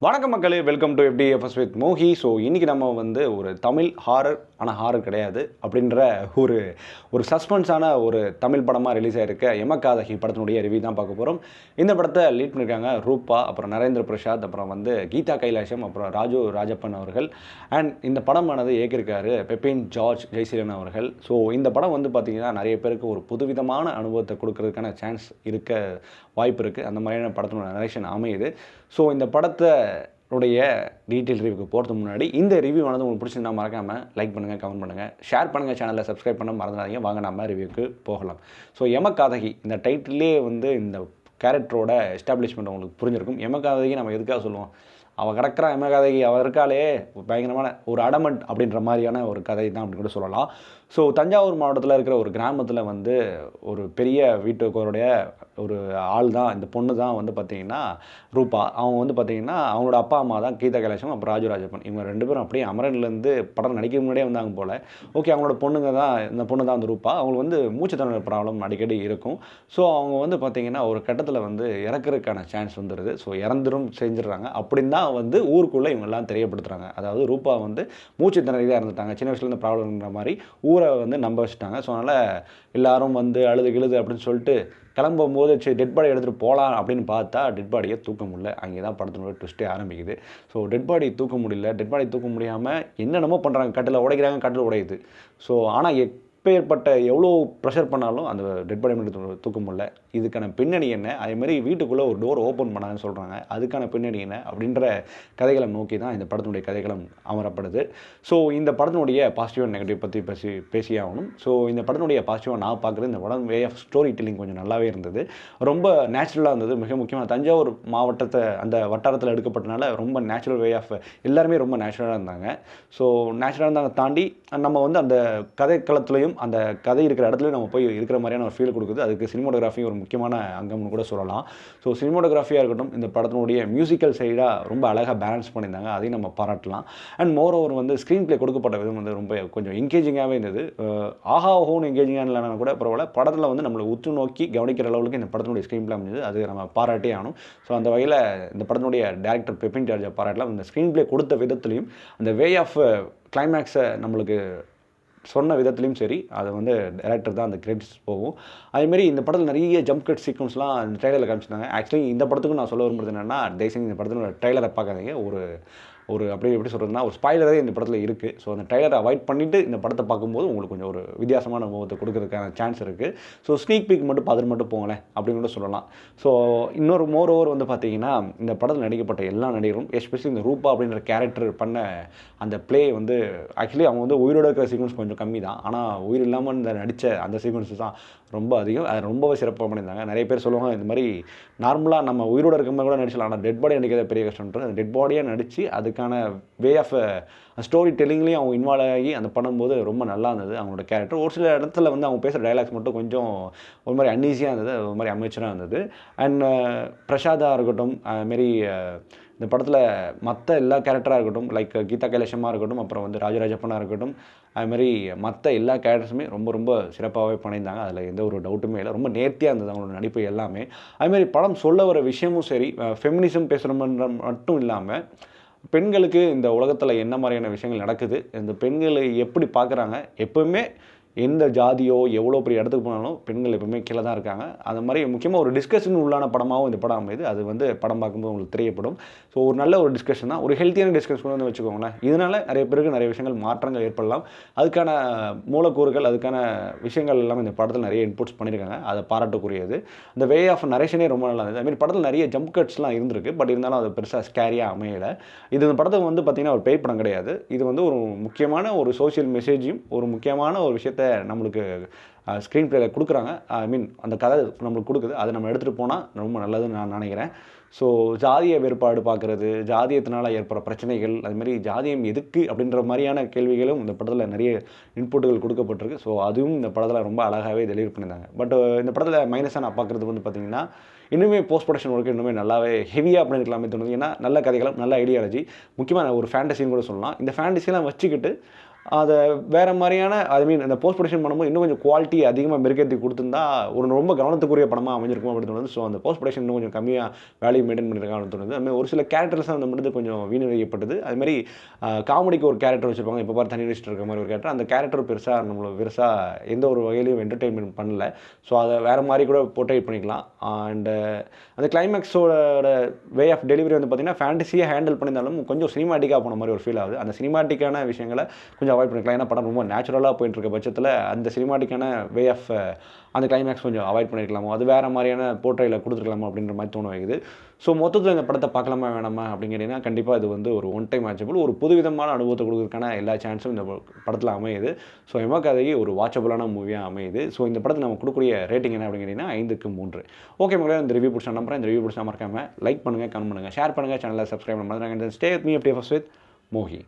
வணக்கம் மக்களே, welcome to FDFS with Mohi. So இன்றைக்கி நம்ம ஒரு தமிழ் ஹாரர், ஆனால் ஹாரர் கிடையாது அப்படின்ற ஒரு ஒரு சஸ்பென்ஸான ஒரு தமிழ் படமாக ரிலீஸ் ஆகிருக்க எமகாதகி படத்தினுடைய ரிவ்யூ தான் பார்க்க போகிறோம். இந்த படத்தை லீட் பண்ணியிருக்காங்க ரூபா, அப்புறம் நரேந்திர பிரசாத், அப்புறம் கீதா கைலாஷம், அப்புறம் ராஜு ராஜப்பன் அவர்கள். அண்ட் இந்த படமானது இயக்கியிருக்காரு பெப்பின் ஜார்ஜ் ஜெய்சீலன் அவர்கள். ஸோ இந்த படம் பார்த்திங்கன்னா நிறைய பேருக்கு ஒரு புதுவிதமான அனுபவத்தை கொடுக்கறதுக்கான சான்ஸ் இருக்க வாய்ப்பு இருக்குது. அந்த மாதிரியான படத்தினோட நரேஷன் அமையுது. ஸோ இந்த படத்தை டீட்டெயில் ரிவ்யூக்கு போகிறதுக்கு முன்னாடி இந்த ரிவ்யூ உங்களுக்கு பிடிச்சிருந்தா மறக்காமல் லைக் பண்ணுங்கள், கமெண்ட் பண்ணுங்கள், ஷேர் பண்ணுங்கள், சேனலில் சப்ஸ்கிரைப் பண்ண மறந்துடாதீங்க. வாங்க நம்ம ரிவ்யூக்கு போகலாம். ஸோ எமகாதகி இந்த டைட்டிலே இந்த கேரக்டரோட எஸ்டாப்ளிஷ்மெண்ட் உங்களுக்கு புரிஞ்சிருக்கும். எமகாதகி நம்ம எதுக்காக சொல்லுவோம், அவள் கிடக்கிறான் எமகாதகி, அவள் இருக்காளே பயங்கரமான ஒரு அடமண்ட் அப்படின்ற மாதிரியான ஒரு கதை தான் அப்படின்னு கூட சொல்லலாம். ஸோ தஞ்சாவூர் மாவட்டத்தில் இருக்கிற ஒரு கிராமத்தில் ஒரு பெரிய வீட்டுக்கோருடைய ஒரு ஆள் தான் இந்த பொண்ணு தான் பார்த்திங்கன்னா ரூபா. அவங்க பார்த்திங்கன்னா அவங்களோட அப்பா அம்மா தான் கீதா கைலாஷம், அப்புறம் ராஜு ராஜப்பன். இவங்க ரெண்டு பேரும் அப்படியே அமரன்லேருந்து படம் நடிக்க முன்னாடியே வந்தாங்க போல். ஓகே, அவங்களோட பொண்ணுங்க தான், இந்த பொண்ணு தான் ரூபா. அவங்களுக்கு மூச்சு திணறல் ப்ராப்ளம் அடிக்கடி இருக்கும். ஸோ அவங்க பார்த்திங்கன்னா ஒரு கட்டத்தில் இறக்குறதுக்கான சான்ஸ் வந்துடுது. ஸோ இறந்துரும் செஞ்சிடறாங்க. அப்படின்னு தான் ஊருக்குள்ளே இவங்கெல்லாம் தெரியப்படுத்துகிறாங்க. அதாவது ரூபா மூச்சு திணறி தான் இறந்துட்டாங்க, சின்ன வயசுலேருந்து ப்ராப்ளம்ன்ற மாதிரி ஊரை நம்ப வச்சுட்டாங்க. ஸோ அதனால் எல்லோரும் அழுது கிழுது அப்படின்னு சொல்லிட்டு கிளம்பும் போது சரி டெட் பாடி எடுத்துகிட்டு போகலாம் அப்படின்னு பார்த்தா டெட் பாடியை தூக்க முடியல. அங்கே தான் படத்தினோட ட்விஸ்ட்டே ஆரம்பிக்குது. ஸோ டெட் பாடி தூக்க முடியல. டெட் பாடி தூக்க முடியாமல் என்னென்னமோ பண்ணுறாங்க, கட்டில் உடைக்கிறாங்க, கட்டில் உடையுது. ஸோ ஆனால் எப்பேற்பட்ட எவ்வளோ ப்ரெஷர் பண்ணாலும் அந்த டெட் பாடி மட்டும் தூக்க முடியல. இதுக்கான பின்னணி என்ன, அதேமாதிரி வீட்டுக்குள்ளே ஒரு டோர் ஓப்பன் பண்ணாங்கன்னு சொல்கிறாங்க, அதுக்கான பின்னணி என்ன அப்படின்ற கதைகளை நோக்கி தான் இந்த படத்தினுடைய கதைகளும் அமரப்படுது. ஸோ இந்த படத்தினுடைய பாசிட்டிவ் அண்ட் நெகட்டிவ் பற்றி பேசியே ஆகணும். ஸோ இந்த படத்தினுடைய பாசிட்டிவாக நான் பார்க்குறது, இந்த படம் வே ஆஃப் ஸ்டோரி டெல்லிங் கொஞ்சம் நல்லாவே இருந்தது, ரொம்ப நேச்சுரலாக இருந்தது. மிக முக்கியமாக தஞ்சாவூர் மாவட்டத்தை அந்த வட்டாரத்தில் எடுக்கப்பட்டனால ரொம்ப நேச்சுரல் வே ஆஃப், எல்லாருமே ரொம்ப நேச்சுரலாக இருந்தாங்க. ஸோ நேச்சுரலாக இருந்தாங்க தாண்டி நம்ம அந்த கதை களத்துலையும் அந்த கதை இருக்கிற இடத்துலையும் நம்ம போய் இருக்கிற மாதிரியான ஒரு ஃபீல் கொடுக்குது. அதுக்கு சினிமோட்டோகிராஃபி ஒரு முக்கியமான அங்கம்னு கூட சொல்லலாம். ஸோ சினிமோட்டோகிராஃபியாக இருக்கட்டும், இந்த படத்தினுடைய மியூசிக்கல் சைடாக ரொம்ப அழகாக பேலன்ஸ் பண்ணியிருந்தாங்க, அதையும் நம்ம பாராட்டலாம். And moreover screenplay கொடுக்கப்பட்ட விதம் ரொம்ப கொஞ்சம் என்கேஜிங்காகவே இருந்தது. ஆஹா ஓஹோன்னு என்கேஜிங்காக இல்லைனா கூட பரவாயில்ல, படத்தில் நம்மளை உற்று நோக்கி கவனிக்கிற அளவுக்கு இந்த படத்தினுடைய ஸ்க்ரீன் பிளே அமைஞ்சது, அது நம்ம பாராட்டே ஆகணும். ஸோ அந்த வகையில் இந்த படத்தினுடைய டேரக்டர் பெப்பின் ஜார்ஜை பாராட்டலாம். இந்த ஸ்க்ரீன் பிளே கொடுத்த விதத்துலையும் அந்த வே ஆஃப் கிளைமேக்ஸை நம்மளுக்கு சொன்ன விதத்துலையும் சரி, அது டேரக்டர் தான் அந்த கிரெடிட்ஸ் போகும். அதேமாதிரி இந்த படத்தில் நிறைய ஜம்ப் கட் சீக்வன்ஸ்லாம் இந்த ட்ரெய்லரில் காமிச்சிருந்தாங்க. ஆக்சுவலி இந்த படத்துக்கும் நான் சொல்ல விரும்புறது என்னென்னா, தயவுசெய்து இந்த படத்தினோட ட்ரெய்லரை பார்க்காதீங்க. ஒரு எப்படி சொல்கிறதுனா, ஒரு ஸ்பாய்லரே இந்த படத்தில் இருக்குது. ஸோ அந்த ட்ரெய்லரை அவாய்ட் பண்ணிவிட்டு இந்த படத்தை பார்க்கும்போது உங்களுக்கு கொஞ்சம் ஒரு வித்தியாசமான அனுபவத்தை கொடுக்கறதுக்கான சான்ஸ் இருக்குது. ஸோ ஸ்னீக் பீக் மட்டும் பார்த்துட்டு மட்டும் போங்களேன் அப்படின்னு கூட சொல்லலாம். ஸோ இன்னொரு மோர் ஓவர் பார்த்திங்கன்னா, இந்த படத்தில் நடிக்கப்பட்ட எல்லா நடிகரும், எஸ்பெஷலி இந்த ரூபா அப்படின்ற கேரக்டர் பண்ண அந்த ப்ளே ஆக்சுவலி அவங்க உயிரோட இருக்கிற சீக்வன்ஸ் கொஞ்சம் கம்மி தான், ஆனால் உயிர் இல்லாமல் இந்த நடித்த அந்த சீக்வன்ஸ் தான் ரொம்ப அதிகம். அது ரொம்பவே சிறப்பாக பண்ணியிருந்தாங்க. நிறைய பேர் சொல்லுவாங்க, இந்த மாதிரி நார்மலாக நம்ம உயிரோட இருக்கிற மாதிரி கூட நடிச்சலாம், ஆனால் டெட் பாடியை நடிக்கிறத பெரிய கஷ்டம்ன்றது. அந்த டெட் பாடியாக நடித்து அதுக்கான வே ஆஃப் ஸ்டோரி டெல்லிங்லேயும் அவங்க இன்வால்வ் ஆகி அந்த பண்ணும்போது ரொம்ப நல்லா இருந்தது அவங்களோட கேரக்டர். ஒரு சில இடத்துல அவங்க பேசுகிற டைலாக்ஸ் மட்டும் கொஞ்சம் ஒரு மாதிரி அன்ஈஸியாக இருந்தது, ஒரு மாதிரி அமைச்சராக இருந்தது. அண்ட் பிரசாதாக இருக்கட்டும், அதுமாரி இந்த படத்தில் மற்ற எல்லா கேரக்டராக இருக்கட்டும், லைக் கீதா கைலாஷமாக இருக்கட்டும், அப்புறம் ராஜராஜப்பனாக இருக்கட்டும், அதுமாதிரி மற்ற எல்லா கேரக்டர்ஸுமே ரொம்ப ரொம்ப சிறப்பாகவே பண்ணியிருந்தாங்க. அதில் எந்த ஒரு டவுட்டுமே இல்லை. ரொம்ப நேர்த்தியாக இருந்தது அவங்களோட நடிப்பு எல்லாமே. அதுமாதிரி படம் சொல்ல வர விஷயமும் சரி, ஃபெமினிசம் பேசுகிறோம்ன்ற மட்டும் இல்லாமல் பெண்களுக்கு இந்த உலகத்தில் என்ன மாதிரியான விஷயங்கள் நடக்குது, இந்த பெண்களை எப்படி பார்க்குறாங்க, எப்போவுமே எந்த ஜாதியோ எவ்வளோ பெரிய இடத்துக்கு போனாலும் பெண்கள் எப்பவுமே கீழே தான் இருக்காங்க. அது மாதிரி முக்கியமாக ஒரு டிஸ்கஷன் உள்ளான படமாகவும் இந்த படம் அமையுது. அது படம் பார்க்கும்போது உங்களுக்கு தெரியப்படும். ஸோ ஒரு நல்ல ஒரு டிஸ்கஷன் தான், ஒரு ஹெல்த்தியான டிஸ்கஷன் வச்சுக்கோங்களேன். இதனால் நிறைய பேருக்கு நிறைய விஷயங்கள் மாற்றங்கள் ஏற்படலாம். அதுக்கான மூலக்கூறுகள், அதுக்கான விஷயங்கள் எல்லாமே இந்த படத்தில் நிறைய இன்புட்ஸ் பண்ணியிருக்காங்க, அதை பாராட்டக்கூடியது. அந்த வே ஆஃப் நரேஷனே ரொம்ப நல்லா இருந்தது. அதுமாதிரி படத்தில் நிறைய ஜம்ப் கட்ஸ்லாம் இருந்திருக்கு, பட் இருந்தாலும் அது பெருசாக ஸ்கேரியாக அமையலை. இது இந்த படத்தை பார்த்திங்கன்னா ஒரு பேய் படம் கிடையாது. இது ஒரு முக்கியமான ஒரு சோஷியல் மெசேஜையும் ஒரு முக்கியமான ஒரு விஷயத்தை நம்மளுக்கு ஸ்க்ரீன் பிளேல கொடுக்குறாங்க. ஐ மீன் அந்த கதை நம்மளுக்கு கொடுக்குது, அதை நம்ம எடுத்துகிட்டு போனால் ரொம்ப நல்லதுன்னு நான் நினைக்கிறேன். ஸோ ஜாதிய வேறுபாடு பார்க்குறது, ஜாதியத்தினால் ஏற்படுற பிரச்சனைகள், அதுமாதிரி ஜாதியம் எதுக்கு அப்படின்ற மாதிரியான கேள்விகளும் இந்த படத்தில் நிறைய இன்புட்டுகள் கொடுக்கப்பட்டிருக்கு. ஸோ அதுவும் இந்த படத்தில் ரொம்ப அழகாகவே டெலிவரி பண்ணியிருந்தாங்க. பட் இந்த படத்தில் மைனஸாக நான் பார்க்குறது பார்த்திங்கன்னா, இன்னுமே போஸ்ட் ப்ரொடக்ஷன் ஒர்க்கு இன்னுமே நல்லாவே ஹெவியாக பண்ணியிருக்கலாமே தோணுது. ஏன்னா நல்ல கதைகளும் நல்ல ஐடியாலஜி, முக்கியமாக ஒரு ஃபேண்டசின்னு கூட சொல்லலாம். இந்த ஃபேண்டசியெலாம் வச்சுக்கிட்டு அதை வேறு மாதிரியான அந்த போஸ்ட் ப்ரொடக்ஷன் பண்ணும்போது இன்னும் கொஞ்சம் குவாலிட்டி அதிகமாக மெருகேற்றி கொடுத்துருந்தா ஒரு ரொம்ப கவனத்துக்குரிய படமாக அமைஞ்சிருக்கும் அப்படின்னு தோணுது. ஸோ அந்த போஸ்ட் ப்ரொடக்ஷன் இன்னும் கொஞ்சம் கம்மியாக வேல்யூ மெயின்டைன் பண்ணியிருக்காங்கன்னு தோணுது. அதுமாதிரி ஒரு சில கேரக்டர்ஸ் அந்த மட்டும் கொஞ்சம் வீணடிக்கப்பட்டது. அதுமாதிரி காமெடிக்கு ஒரு கேரக்டர் வச்சுருப்பாங்க, இப்போ தனி லிஸ்ட் இருக்க மாதிரி ஒரு கேரக்டர். அந்த கேரக்டர் பெருசாக எந்த ஒரு வகையிலையும் என்டர்டெயின்மெண்ட் பண்ணல. ஸோ அதை வேறு மாதிரி கூட போர்ட்ரேட் பண்ணிக்கலாம். அண்டு அந்த கிளைமேக்ஸோட வே ஆஃப் டெலிவரி வந்து பார்த்திங்கன்னா ஃபேண்டசியாக ஹேண்டில் பண்ணியிருந்தாலும் கொஞ்சம் சினிமாட்டிக்காக போன மாதிரி ஒரு ஃபீல் ஆகுது. அந்த சினிமாட்டிக்கான விஷயங்களை கொஞ்சம் அவாய்ட் பண்ணிக்கலாம். ஏன்னா படம் ரொம்ப நேச்சுரலாக போயிட்டு இருக்க பட்சத்தில் அந்த சினிமாட்டிக்கான வே ஆஃப் அந்த கிளைமேக்ஸ் கொஞ்சம் அவாய்ட் பண்ணியிருக்கலாமோ, அது வேறு மாதிரியான போர்ட்ரையில் கொடுத்துருக்கலாமோ அப்படின்ற மாதிரி தோண வைக்குது. ஸோ மொத்தத்தில் இந்த படத்தை பார்க்கலாமா வேணாமா அப்படிங்கிறீங்கன்னா கண்டிப்பாக இது வந்து ஒரு ஒன் டைம் வாட்சபிள், ஒரு புதுவிதமான அனுபவத்தை கொடுக்குறதுக்கான எல்லா சான்ஸும் இந்த படத்தில் அமையுது. ஸோ எமகாதகி ஒரு வாட்சபிளான மூவியாக அமையுது. ஸோ இந்த படத்தை நம்ம கொடுக்கக்கூடிய ரேட்டிங் என்ன அப்படிங்கிறீங்கன்னா 5க்கு 3. ஓகே மக்களே, இந்த ரிவ்யூ பிடிச்சா நம்புறேன். இந்த ரிவ்யூ பிடிச்சா மறக்காமல் லைக் பண்ணுங்கள், கமெண்ட் பண்ணுங்கள், ஷேர் பண்ணுங்கள், சேனலை சப்ஸ்கிரைப் பண்ணுங்கள். ஸ்டே வித் மீ அப்படியே ஃபர்ஸ்ட் வித் மோஹி.